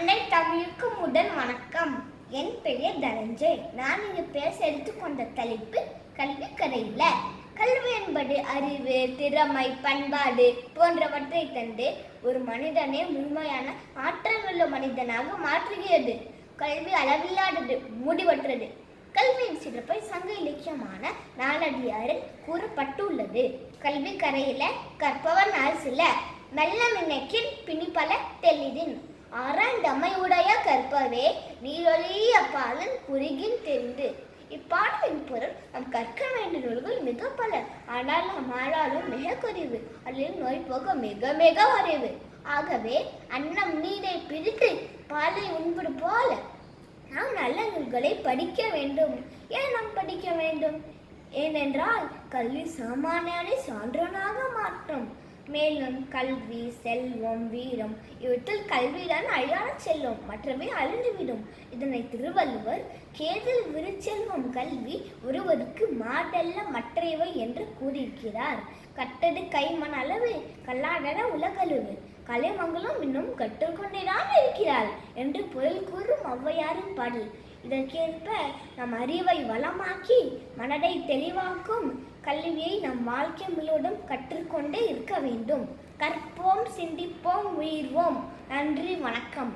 அன்னை தமிழுக்கு முதல் வணக்கம். என் பெயர் தனஞ்சய். நான் இங்கு பேச எடுத்துக்கொண்ட தலைப்பு கல்வி கரையில. கல்வி என்பது அறிவு, திறமை, பண்பாடு போன்றவற்றை தந்து ஒரு மனிதனை முழுமையான ஆற்றல் உள்ள மனிதனாக மாற்றுகிறது. கல்வி அளவில்லாதது, முடிவற்றது. கல்வியின் சிறப்பை சங்க இலக்கியமான நாலடியாரில் கூறப்பட்டுள்ளது. கல்வி கரையில கற்பவர் நாள் சில மெல்ல மின்னக்கில் பிணிப்பல தெளிதின் ஆறாண்டமை உடைய கற்பவே நீரொழிய பாலன் குறுகின் தெரிந்து. இப்பாடலின் பொருள் நாம் கற்க வேண்டிய நூல்கள் மிக பல, ஆனால் நாம் ஆளாலும் மிக குறைவு, அதில் நோய் போக மிக மிக வரைவு. ஆகவே அன்னம் நீரை பிரித்து பாலை உண்பது போல நாம் நல்ல நூல்களை படிக்க வேண்டும். ஏன் நாம் படிக்க வேண்டும்? ஏனென்றால் கல்வி சாமானியனை சான்றனாக மாற்றும். மேலும் கல்வி, செல்வம், வீரம் இவற்றில் கல்விதான் அழியாத செல்வம், மற்றவை அழிந்துவிடும். இதனை திருவள்ளுவர் கேதல் விருச்செல்வம் கல்வி ஒருவருக்கு மாடல்ல மற்றையவை என்று கூறியிருக்கிறார். கட்டது கைமண் அளவு, கல்லாடன உலகளவு, கலைமங்கலம் இன்னும் கற்றுக்கொண்டேதான் இருக்கிறார் என்று பொருள் கூறும் ஔவையாரின் பாடல். இதற்கேற்ப நம் அறிவை வளமாக்கி மனதை தெளிவாக்கும் கல்வியை நம் வாழ்க்கை முழுவதும் கற்றுக்கொண்டே இருக்க வேண்டும். கற்போம், சிந்திப்போம், உயிர்வோம். நன்றி, வணக்கம்.